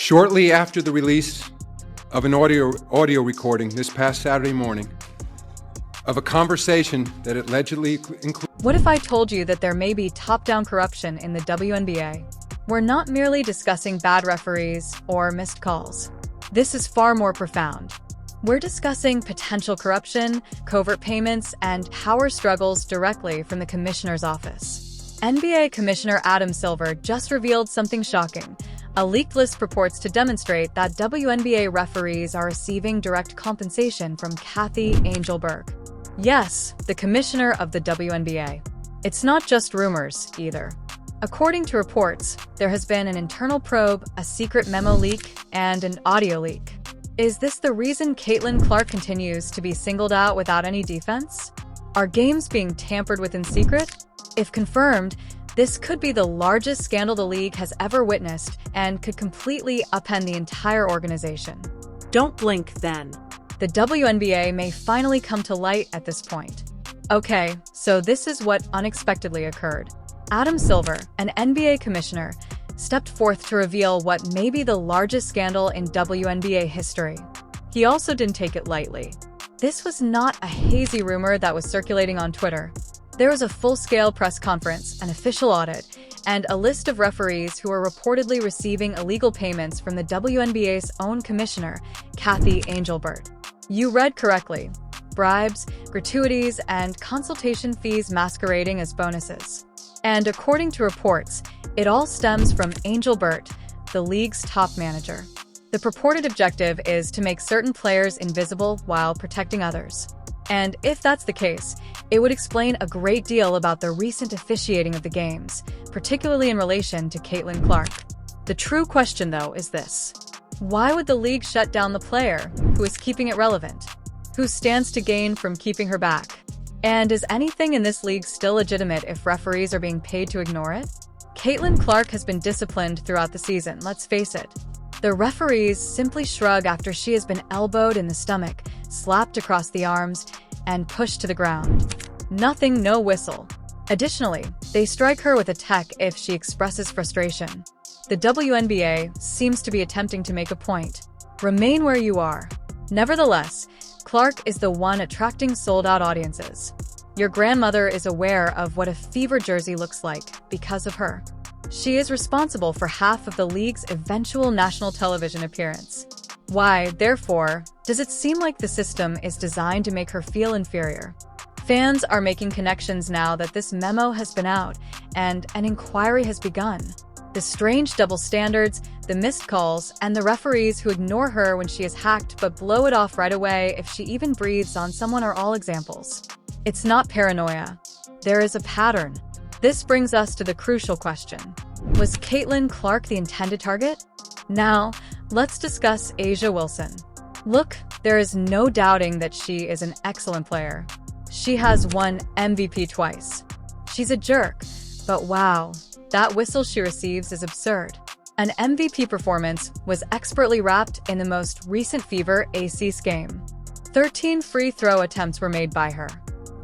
Shortly after the release of an audio recording this past Saturday morning of a conversation that allegedly included... What if I told you that there may be top-down corruption in the WNBA? We're not merely discussing bad referees or missed calls. This is far more profound. We're discussing potential corruption, covert payments, and power struggles directly from the commissioner's office. NBA Commissioner Adam Silver just revealed something shocking. A leaked list purports to demonstrate that WNBA referees are receiving direct compensation from Kathy Angel-Burke. Yes, the commissioner of the WNBA. It's not just rumors, either. According to reports, there has been an internal probe, a secret memo leak, and an audio leak. Is this the reason Caitlin Clark continues to be singled out without any defense? Are games being tampered with in secret? If confirmed, this could be the largest scandal the league has ever witnessed and could completely upend the entire organization. Don't blink, then. The WNBA may finally come to light at this point. Okay, so this is what unexpectedly occurred. Adam Silver, an NBA commissioner, stepped forth to reveal what may be the largest scandal in WNBA history. He also didn't take it lightly. This was not a hazy rumor that was circulating on Twitter. There was a full-scale press conference, an official audit, and a list of referees who were reportedly receiving illegal payments from the WNBA's own commissioner, Kathy Angel-Burke. You read correctly. Bribes, gratuities, and consultation fees masquerading as bonuses. And according to reports, it all stems from Angel-Burke, the league's top manager. The purported objective is to make certain players invisible while protecting others. And if that's the case, it would explain a great deal about the recent officiating of the games, particularly in relation to Caitlin Clark. The true question, though, is this. Why would the league shut down the player who is keeping it relevant? Who stands to gain from keeping her back? And is anything in this league still legitimate if referees are being paid to ignore it? Caitlin Clark has been disciplined throughout the season, let's face it. The referees simply shrug after she has been elbowed in the stomach, slapped across the arms, and pushed to the ground. Nothing, no whistle. Additionally, they strike her with a tech if she expresses frustration. The WNBA seems to be attempting to make a point. Remain where you are. Nevertheless, Clark is the one attracting sold-out audiences. Your grandmother is aware of what a Fever jersey looks like because of her. She is responsible for half of the league's eventual national television appearance. Why, therefore, does it seem like the system is designed to make her feel inferior? Fans are making connections now that this memo has been out, and an inquiry has begun. The strange double standards, the missed calls, and the referees who ignore her when she is hacked but blow it off right away if she even breathes on someone are all examples. It's not paranoia. There is a pattern. This brings us to the crucial question. Was Caitlin Clark the intended target? Now, let's discuss A'ja Wilson. Look, there is no doubting that she is an excellent player. She has won MVP twice. She's a jerk, but wow, that whistle she receives is absurd. An MVP performance was expertly wrapped in the most recent Fever Aces game. 13 free throw attempts were made by her.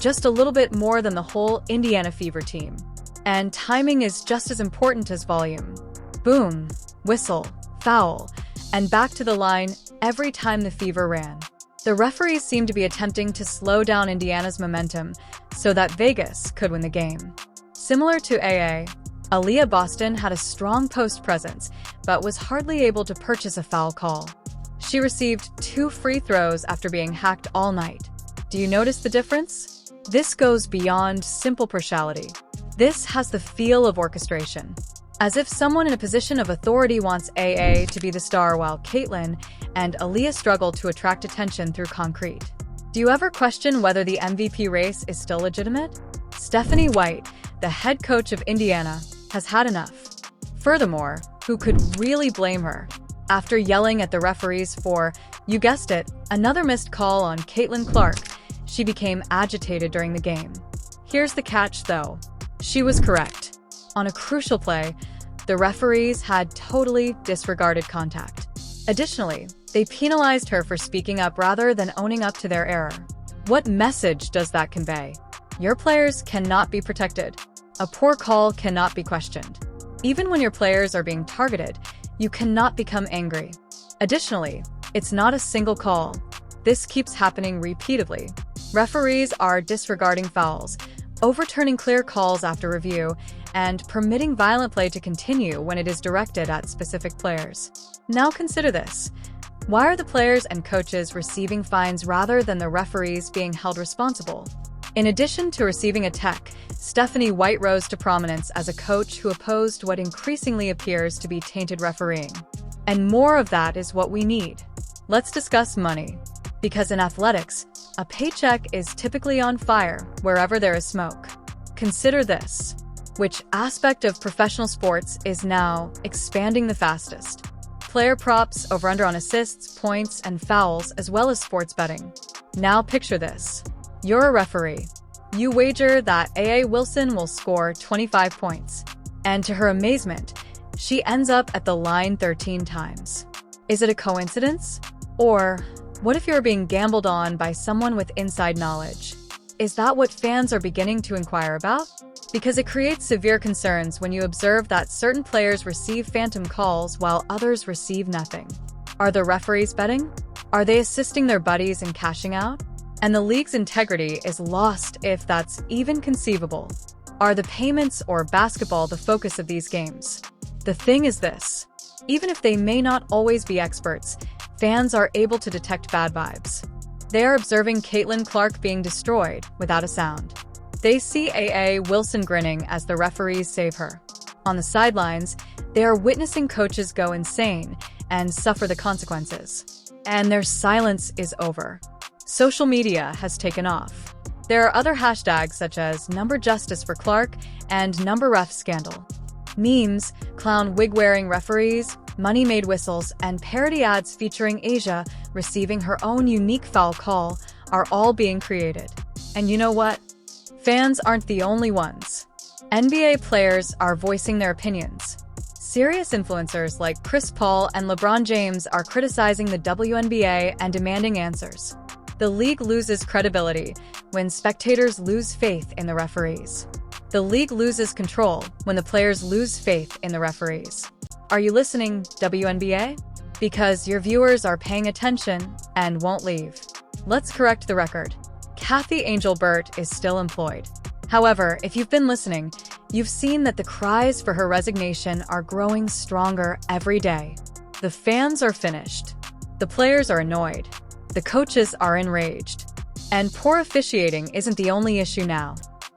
Just a little bit more than the whole Indiana Fever team. And timing is just as important as volume. Boom, whistle, foul, and back to the line every time the Fever ran. The referees seem to be attempting to slow down Indiana's momentum so that Vegas could win the game. Similar to AA, Aaliyah Boston had a strong post presence, but was hardly able to purchase a foul call. She received 2 free throws after being hacked all night. Do you notice the difference? This goes beyond simple partiality. This has the feel of orchestration. As if someone in a position of authority wants AA to be the star while Caitlin and Aaliyah struggle to attract attention through concrete. Do you ever question whether the MVP race is still legitimate? Stephanie White, the head coach of Indiana, has had enough. Furthermore, who could really blame her? After yelling at the referees for, you guessed it, another missed call on Caitlin Clark, she became agitated during the game. Here's the catch, though. She was correct. On a crucial play, the referees had totally disregarded contact. Additionally, they penalized her for speaking up rather than owning up to their error. What message does that convey? Your players cannot be protected. A poor call cannot be questioned. Even when your players are being targeted, You cannot become angry. Additionally, it's not a single call. This keeps happening repeatedly. Referees are disregarding fouls, overturning clear calls after review, and permitting violent play to continue when it is directed at specific players. Now consider this. Why are the players and coaches receiving fines rather than the referees being held responsible? In addition to receiving a tech, Stephanie White rose to prominence as a coach who opposed what increasingly appears to be tainted refereeing. And more of that is what we need. Let's discuss money. Because in athletics, a paycheck is typically on fire wherever there is smoke. Consider this. Which aspect of professional sports is now expanding the fastest? Player props, over-under on assists, points, and fouls, as well as sports betting. Now picture this. You're a referee. You wager that A.A. Wilson will score 25 points. And to her amazement, she ends up at the line 13 times. Is it a coincidence? Or what if you're being gambled on by someone with inside knowledge? Is that what fans are beginning to inquire about? Because it creates severe concerns when you observe that certain players receive phantom calls while others receive nothing. Are the referees betting? Are they assisting their buddies in cashing out? And the league's integrity is lost if that's even conceivable. Are the payments or basketball the focus of these games? The thing is this. Even if they may not always be experts, fans are able to detect bad vibes. They are observing Caitlin Clark being destroyed without a sound. They see A.A. Wilson grinning as the referees save her. On the sidelines, they are witnessing coaches go insane and suffer the consequences. And their silence is over. Social media has taken off. There are other hashtags such as #justice for Clark and #ref scandal. Memes, clown wig-wearing referees, money-made whistles, and parody ads featuring Asia receiving her own unique foul call are all being created. And you know what? Fans aren't the only ones. NBA players are voicing their opinions. Serious influencers like Chris Paul and LeBron James are criticizing the WNBA and demanding answers. The league loses credibility when spectators lose faith in the referees. The league loses control when the players lose faith in the referees. Are you listening, WNBA? Because your viewers are paying attention and won't leave. Let's correct the record. Kathy Angel-Burt is still employed. However, if you've been listening, you've seen that the cries for her resignation are growing stronger every day. The fans are finished. The players are annoyed. The coaches are enraged. And poor officiating isn't the only issue now.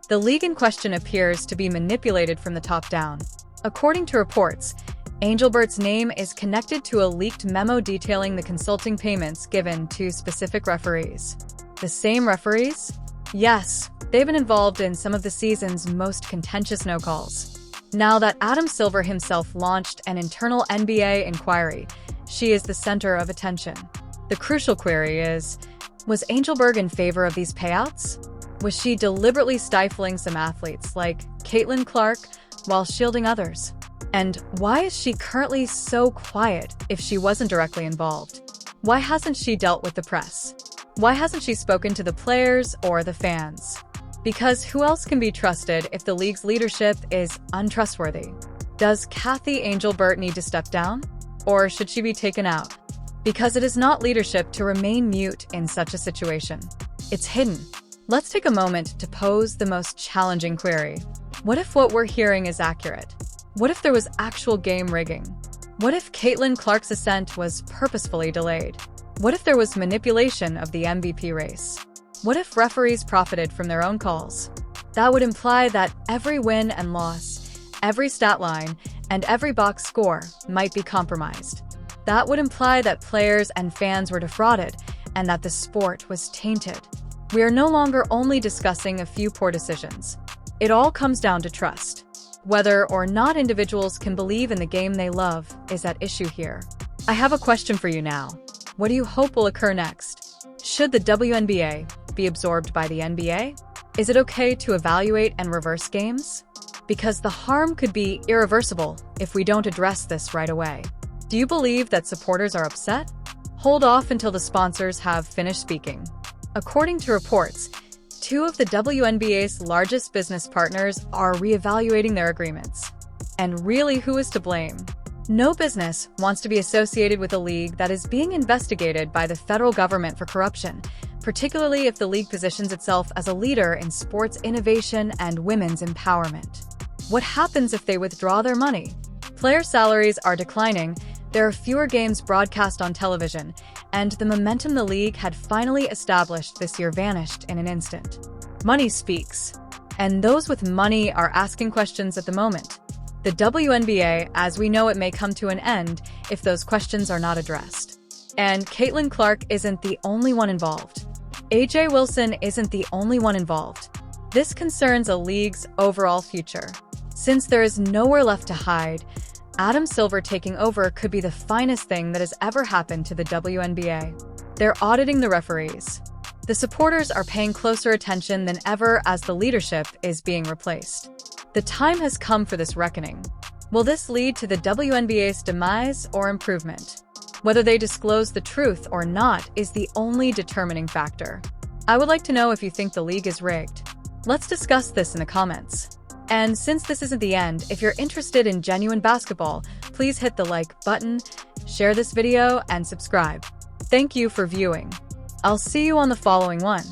The league in question appears to be manipulated from the top down. According to reports, Angel-Burt's name is connected to a leaked memo detailing the consulting payments given to specific referees. The same referees? Yes, they've been involved in some of the season's most contentious no-calls. Now that Adam Silver himself launched an internal NBA inquiry, she is the center of attention. The crucial query is, was Angel-Burt in favor of these payouts? Was she deliberately stifling some athletes like Caitlin Clark while shielding others? And why is she currently so quiet if she wasn't directly involved? Why hasn't she dealt with the press? Why hasn't she spoken to the players or the fans? Because who else can be trusted if the league's leadership is untrustworthy? Does Kathy Angel-Burt need to step down? Or should she be taken out? Because it is not leadership to remain mute in such a situation. It's hidden. Let's take a moment to pose the most challenging query. What if what we're hearing is accurate? What if there was actual game rigging? What if Caitlin Clark's ascent was purposefully delayed? What if there was manipulation of the MVP race? What if referees profited from their own calls? That would imply that every win and loss, every stat line, and every box score might be compromised. That would imply that players and fans were defrauded and that the sport was tainted. We are no longer only discussing a few poor decisions. It all comes down to trust. Whether or not individuals can believe in the game they love is at issue here. I have a question for you now. What do you hope will occur next? Should the WNBA be absorbed by the NBA? Is it okay to evaluate and reverse games? Because the harm could be irreversible if we don't address this right away. Do you believe that supporters are upset? Hold off until the sponsors have finished speaking. According to reports, two of the WNBA's largest business partners are reevaluating their agreements. And really, who is to blame? No business wants to be associated with a league that is being investigated by the federal government for corruption, particularly if the league positions itself as a leader in sports innovation and women's empowerment. What happens if they withdraw their money? Player salaries are declining, there are fewer games broadcast on television, and the momentum the league had finally established this year vanished in an instant. Money speaks, and those with money are asking questions at the moment. The WNBA, as we know it, may come to an end if those questions are not addressed. And Caitlin Clark isn't the only one involved. AJ Wilson isn't the only one involved. This concerns a league's overall future. Since there is nowhere left to hide, Adam Silver taking over could be the finest thing that has ever happened to the WNBA. They're auditing the referees. The supporters are paying closer attention than ever as the leadership is being replaced. The time has come for this reckoning. Will this lead to the WNBA's demise or improvement? Whether they disclose the truth or not is the only determining factor. I would like to know if you think the league is rigged. Let's discuss this in the comments. And since this isn't the end, if you're interested in genuine basketball, please hit the like button, share this video, and subscribe. Thank you for viewing. I'll see you on the following one.